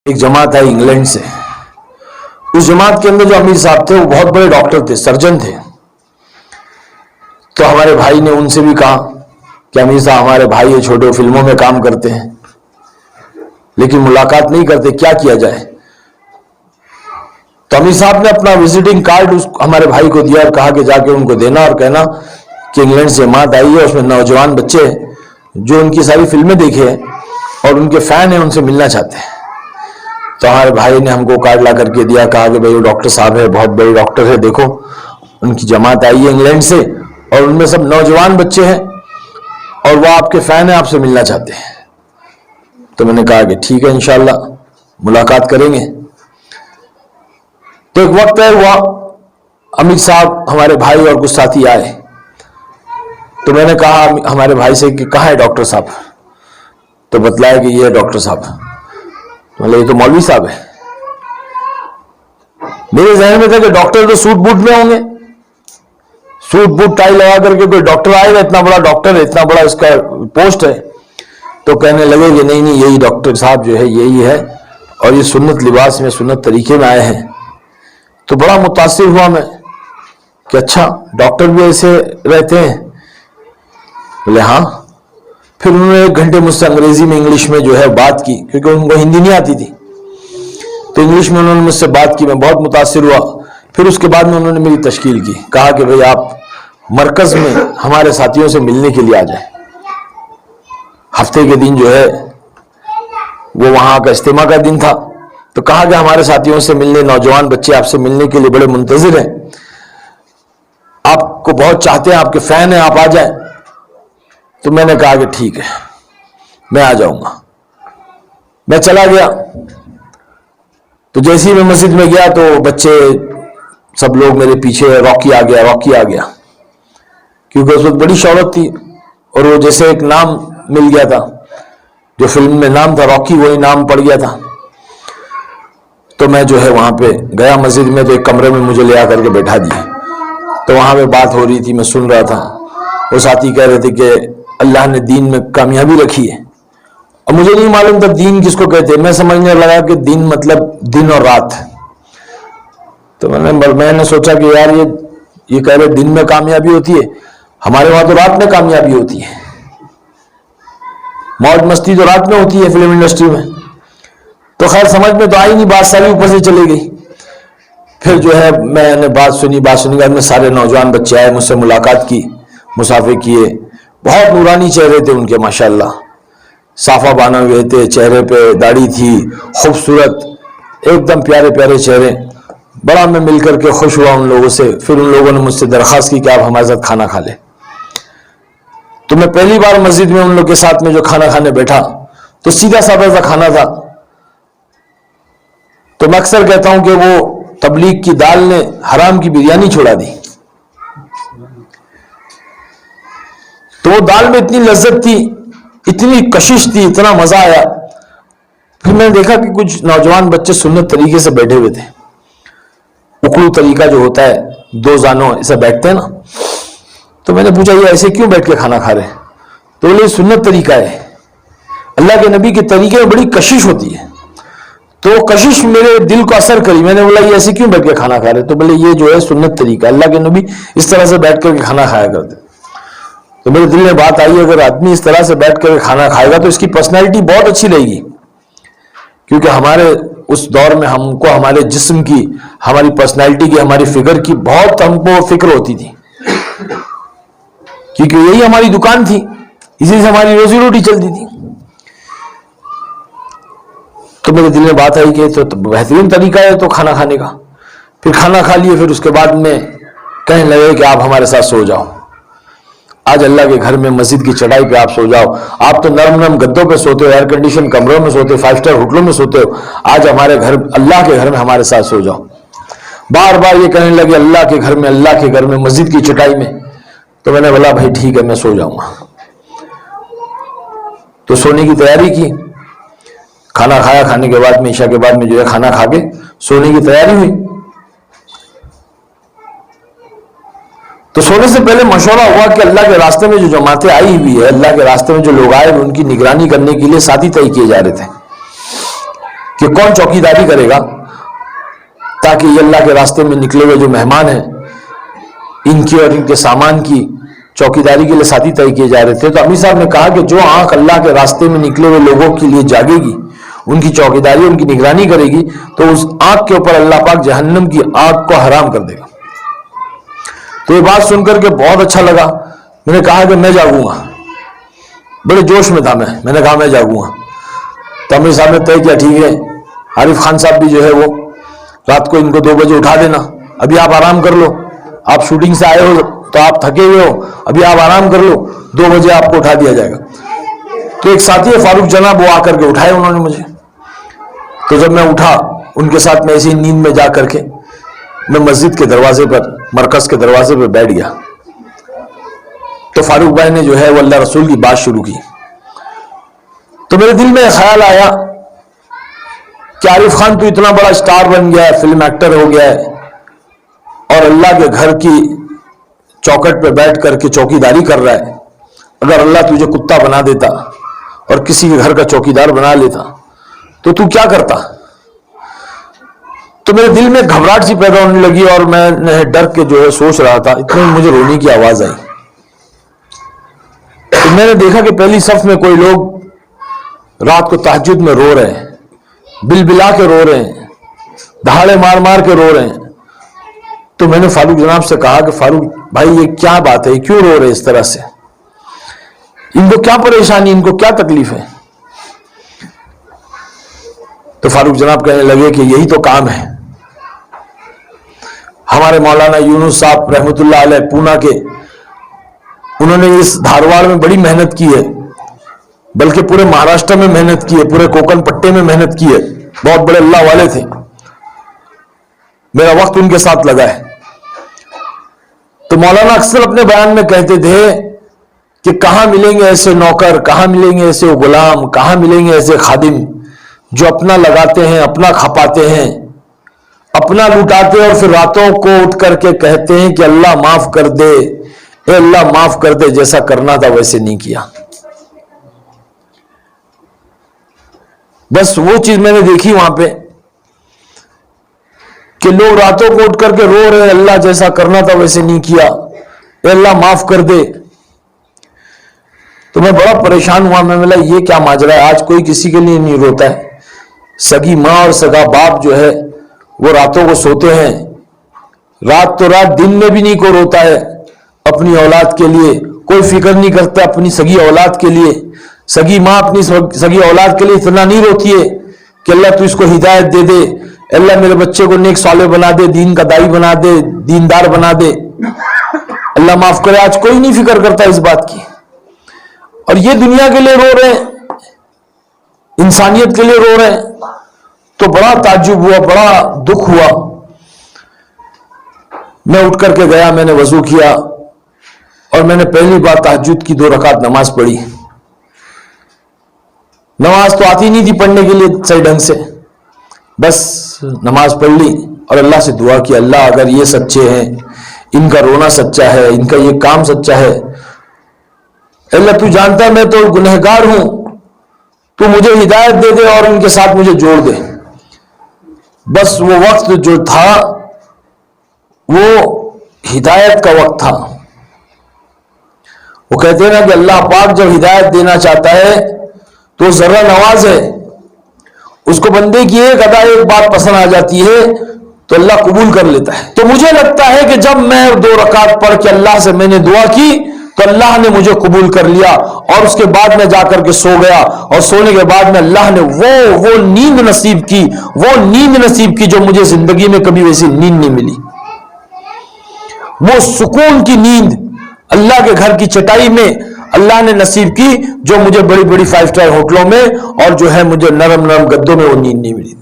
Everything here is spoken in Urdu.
ایک جماعت آئی انگلینڈ سے. اس جماعت کے اندر جو امیر صاحب تھے وہ بہت بڑے ڈاکٹر تھے, سرجن تھے. تو ہمارے بھائی نے ان سے بھی کہا کہ امیر صاحب ہمارے بھائی یہ چھوٹے فلموں میں کام کرتے ہیں لیکن ملاقات نہیں کرتے, کیا کیا جائے؟ تو امیر صاحب نے اپنا وزٹنگ کارڈ ہمارے بھائی کو دیا اور کہا کہ جا کے ان کو دینا اور کہنا کہ انگلینڈ سے جماعت آئی ہے, اس میں نوجوان بچے ہیں جو ان کی ساری فلمیں دیکھے ہیں اور ان کے فین ہیں, ان سے ملنا چاہتے ہیں. تو ہمارے بھائی نے ہم کو کارڈ لا کر کے دیا, کہا کہ بھائی وہ ڈاکٹر صاحب ہے, بہت بڑے ڈاکٹر ہے, دیکھو ان کی جماعت آئی ہے انگلینڈ سے اور ان میں سب نوجوان بچے ہیں اور وہ آپ کے فین ہیں, آپ سے ملنا چاہتے ہیں. تو میں نے کہا کہ ٹھیک ہے انشاءاللہ ملاقات کریں گے. تو ایک وقت ہے ہوا, امیر صاحب ہمارے بھائی اور کچھ ساتھی آئے. تو میں نے کہا ہمارے بھائی سے کہ کہاں ہے ڈاکٹر صاحب؟ تو بتلایا کہ یہ ہے ڈاکٹر صاحب. یہ تو مولوی صاحب ہے. میرے ذہن میں تھا کہ ڈاکٹر تو سوٹ بوٹ میں ہوں گے, سوٹ بوٹ ٹائی لگا کر کے کوئی ڈاکٹر آئے گا, اتنا بڑا ڈاکٹر ہے, اتنا بڑا اس کا پوسٹ ہے. تو کہنے لگے کہ نہیں یہی ڈاکٹر صاحب جو ہے یہی ہے اور یہ سنت لباس میں سنت طریقے میں آئے ہیں. تو بڑا متاثر ہوا میں کہ اچھا ڈاکٹر بھی ایسے رہتے ہیں. بولے ہاں. پھر انہوں نے 1 گھنٹے مجھ سے انگریزی میں انگلش میں جو ہے بات کی, کیونکہ ان کو ہندی نہیں آتی تھی, تو انگلش میں انہوں نے مجھ سے بات کی. میں بہت متاثر ہوا. پھر اس کے بعد میں انہوں نے میری تشکیل کی, کہا کہ بھئی آپ مرکز میں ہمارے ساتھیوں سے ملنے کے لیے آ جائیں. ہفتے کے دن جو ہے وہ وہاں کا اجتماع کا دن تھا. تو کہا کہ ہمارے ساتھیوں سے ملنے, نوجوان بچے آپ سے ملنے کے لیے بڑے منتظر ہیں, آپ کو بہت چاہتے ہیں, آپ کے فین ہیں, آپ آ جائیں. تو میں نے کہا کہ ٹھیک ہے میں آ جاؤں گا. میں چلا گیا. تو جیسے ہی میں مسجد میں گیا تو بچے سب لوگ میرے پیچھے, راکی آ گیا, راکی آ گیا, کیونکہ اس وقت بڑی شہرت تھی اور وہ جیسے ایک نام مل گیا تھا, جو فلم میں نام تھا راکی وہی نام پڑ گیا تھا. تو میں جو ہے وہاں پہ گیا مسجد میں, تو ایک کمرے میں مجھے لے آ کر کے بیٹھا دیا. تو وہاں پہ بات ہو رہی تھی, میں سن رہا تھا. وہ ساتھی کہہ رہے تھے کہ اللہ نے دین میں کامیابی رکھی ہے. اور مجھے نہیں معلوم تھا دین کس کو کہتے ہیں. میں سمجھنے لگا کہ دین مطلب دن اور رات. تو میں نے سوچا کہ یار یہ کہہ رہے دن میں کامیابی ہوتی ہے, ہمارے وہاں تو رات میں کامیابی ہوتی ہے. موج مستی تو رات میں ہوتی ہے فلم انڈسٹری میں. تو خیر سمجھ میں تو آئی نہیں, بات ساری اوپر سے چلی گئی. پھر جو ہے میں نے بات سنی کے بعد میں سارے نوجوان بچے آئے, مجھ سے ملاقات کی, مصافحے کیے. بہت نورانی چہرے تھے ان کے ماشاءاللہ, صافہ بانا ہوئے تھے, چہرے پہ داڑھی تھی, خوبصورت ایک دم پیارے پیارے چہرے. بڑا میں مل کر کے خوش ہوا ان لوگوں سے. پھر ان لوگوں نے مجھ سے درخواست کی کہ آپ ہمارے ساتھ کھانا کھا لیں. تو میں پہلی بار مسجد میں ان لوگ کے ساتھ میں جو کھانا کھانے بیٹھا تو سیدھا سادہ سا کھانا تھا. تو میں اکثر کہتا ہوں کہ وہ تبلیغ کی دال نے حرام کی بریانی چھوڑا دی. تو وہ دال میں اتنی لذت تھی, اتنی کشش تھی, اتنا مزہ آیا. پھر میں نے دیکھا کہ کچھ نوجوان بچے سنت طریقے سے بیٹھے ہوئے تھے. اکڑو طریقہ جو ہوتا ہے, 2 زانوں ایسے بیٹھتے ہیں نا. تو میں نے پوچھا یہ ایسے کیوں بیٹھ کے کھانا کھا رہے ہیں؟ تو بولے سنت طریقہ ہے, اللہ کے نبی کے طریقے میں بڑی کشش ہوتی ہے. تو کشش میرے دل کو اثر کری. میں نے بولا یہ ایسے کیوں بیٹھ کے کھانا کھا رہے؟ تو بولے یہ جو ہے سنت طریقہ, اللہ کے نبی اس طرح سے بیٹھ کر کے کھانا کھایا کرتے. تو میرے دل میں بات آئی, اگر آدمی اس طرح سے بیٹھ کر کھانا کھائے گا تو اس کی پرسنالٹی بہت اچھی رہے گی. کیونکہ ہمارے اس دور میں ہم کو ہمارے جسم کی, ہماری پرسنالٹی کی, ہماری فگر کی بہت ہم کو فکر ہوتی تھی, کیونکہ یہی ہماری دکان تھی, اسی سے ہماری روزی روٹی چلتی تھی. تو میرے دل میں بات آئی کہ تو بہترین طریقہ ہے تو کھانا کھانے کا. پھر کھانا کھا لیے. پھر اس کے بعد میں کہنے لگے کہ آپ ہمارے ساتھ سو جاؤ, آج اللہ کے گھر میں مسجد کی چٹائی پہ آپ سو جاؤ. آپ تو نرم نرم گدوں پہ سوتے ہو, ایئر کنڈیشن کمروں میں سوتے ہو, 5 اسٹار ہوٹلوں میں سوتے ہو, آج ہمارے گھر اللہ کے گھر میں ہمارے ساتھ سو جاؤ. بار بار یہ کہنے لگے اللہ کے گھر میں, اللہ کے گھر میں, مسجد کی چٹائی میں. تو میں نے بولا بھائی ٹھیک ہے میں سو جاؤں گا. تو سونے کی تیاری کی. کھانا کھایا, کھانے کے بعد میں عشاء کے بعد میں جو ہے کھانا کھا کے سونے کی تیاری ہوئی. تو سونے سے پہلے مشورہ ہوا کہ اللہ کے راستے میں جو جماعتیں آئی ہوئی ہے, اللہ کے راستے میں جو لوگ آئے ان کی نگرانی کرنے کے لیے ساتھی طے کیے جا رہے تھے. کہ کون چوکیداری کرے گا تاکہ یہ اللہ کے راستے میں نکلے ہوئے جو مہمان ہیں ان کی اور ان کے سامان کی چوکیداری کے لیے ساتھی طے کیے جا رہے تھے. تو امیر صاحب نے کہا کہ جو آنکھ اللہ کے راستے میں نکلے ہوئے لوگوں کے لیے جاگے گی، ان کی چوکیداری، ان کی نگرانی کرے گی، تو اس آنکھ کے اوپر اللہ پاک جہنم کی آگ کو حرام کر دے گا. تو یہ بات سن کر کے بہت اچھا لگا. میں نے کہا کہ میں جاگوں گا. بڑے جوش میں تھا میں نے کہا میں جاگوں گا. تو امیر صاحب نے طے کیا ٹھیک ہے، عارف خان صاحب بھی جو ہے وہ رات کو ان کو 2 بجے اٹھا دینا، ابھی آپ آرام کر لو، آپ شوٹنگ سے آئے ہو تو آپ تھکے ہوئے ہو، ابھی آپ آرام کر لو، 2 بجے آپ کو اٹھا دیا جائے گا. تو ایک ساتھی ہے فاروق جناب، وہ آ کر کے اٹھائے انہوں نے مجھے. تو جب میں اٹھا ان کے ساتھ میں ایسی نیند میں جا کر کے میں مسجد کے دروازے پر، مرکز کے دروازے پر بیٹھ گیا. تو فاروق بھائی نے جو ہے وہ اللہ رسول کی بات شروع کی. تو میرے دل میں خیال آیا کہ عارف خان تو اتنا بڑا اسٹار بن گیا ہے، فلم ایکٹر ہو گیا ہے، اور اللہ کے گھر کی چوکٹ پہ بیٹھ کر کے چوکیداری کر رہا ہے. اگر اللہ تجھے کتا بنا دیتا اور کسی کے گھر کا چوکیدار بنا لیتا تو کیا کرتا؟ تو میرے دل میں گھبراہٹ سی پیدا ہونے لگی اور میں ڈر کے جو ہے سوچ رہا تھا. اتنے میں مجھے رونے کی آواز آئی. تو میں نے دیکھا کہ پہلی صف میں کوئی لوگ رات کو تہجد میں رو رہے ہیں، بل بلا کے رو رہے ہیں، دہاڑے مار مار کے رو رہے ہیں. تو میں نے فاروق جناب سے کہا کہ فاروق بھائی یہ کیا بات ہے، کیوں رو رہے اس طرح سے، ان کو کیا پریشانی، ان کو کیا تکلیف ہے؟ تو فاروق جناب کہنے لگے کہ یہی تو کام ہے. ہمارے مولانا یونس صاحب رحمۃ اللہ علیہ پونا کے، انہوں نے اس دھارواڑ میں بڑی محنت کی ہے، بلکہ پورے مہاراشٹر میں محنت کی ہے، پورے کوکن پٹے میں محنت کی ہے. بہت بڑے اللہ والے تھے. میرا وقت ان کے ساتھ لگا ہے. تو مولانا اکثر اپنے بیان میں کہتے تھے کہ کہاں ملیں گے ایسے نوکر، کہاں ملیں گے ایسے غلام، کہاں ملیں گے ایسے خادم جو اپنا لگاتے ہیں، اپنا کھپاتے ہیں، اپنا لوٹاتے اور پھر راتوں کو اٹھ کر کے کہتے ہیں کہ اللہ معاف کر دے، اے اللہ معاف کر دے، جیسا کرنا تھا ویسے نہیں کیا. بس وہ چیز میں نے دیکھی وہاں پہ کہ لوگ راتوں کو اٹھ کر کے رو رہے، اللہ جیسا کرنا تھا ویسے نہیں کیا، اے اللہ معاف کر دے. تو میں بڑا پریشان ہوا. میں بولا یہ کیا ماجرا ہے، آج کوئی کسی کے لیے نہیں روتا ہے. سگی ماں اور سگا باپ جو ہے وہ راتوں کو سوتے ہیں، رات تو رات، دن میں بھی نہیں کوئی روتا ہے اپنی اولاد کے لیے، کوئی فکر نہیں کرتا اپنی سگی اولاد کے لیے. سگی ماں اپنی سگی اولاد کے لیے اتنا نہیں روتی ہے کہ اللہ تو اس کو ہدایت دے دے، اللہ میرے بچے کو نیک صالح بنا دے، دین کا دائی بنا دے، دیندار بنا دے، اللہ معاف کرے. آج کوئی نہیں فکر کرتا اس بات کی، اور یہ دنیا کے لیے رو رہے ہیں، انسانیت کے لیے رو رہے ہیں. تو بڑا تعجب ہوا، بڑا دکھ ہوا. میں اٹھ کر کے گیا، میں نے وضو کیا اور میں نے پہلی بار تہجد کی 2 رکعت نماز پڑھی. نماز تو آتی نہیں تھی پڑھنے کے لیے صحیح ڈھنگ سے، بس نماز پڑھ لی اور اللہ سے دعا کی، اللہ اگر یہ سچے ہیں، ان کا رونا سچا ہے، ان کا یہ کام سچا ہے، اللہ تو جانتا ہے میں تو گنہگار ہوں، تو مجھے ہدایت دے دے اور ان کے ساتھ مجھے جوڑ دے. بس وہ وقت جو تھا وہ ہدایت کا وقت تھا. وہ کہتے ہیں نا کہ اللہ پاک جب ہدایت دینا چاہتا ہے تو ذرہ نواز ہے، اس کو بندے کی ایک ادا، ایک بات پسند آ جاتی ہے تو اللہ قبول کر لیتا ہے. تو مجھے لگتا ہے کہ جب میں 2 رکعت پڑھ کے اللہ سے میں نے دعا کی تو اللہ نے مجھے قبول کر لیا، اور اس کے بعد میں جا کر کے سو گیا، اور سونے کے بعد میں اللہ نے وہ نیند نصیب کی، وہ نیند نصیب کی جو مجھے زندگی میں کبھی ویسی نیند نہیں ملی. وہ سکون کی نیند اللہ کے گھر کی چٹائی میں اللہ نے نصیب کی جو مجھے بڑی بڑی 5 اسٹار ہوٹلوں میں اور جو ہے مجھے نرم نرم گدوں میں وہ نیند نہیں ملی.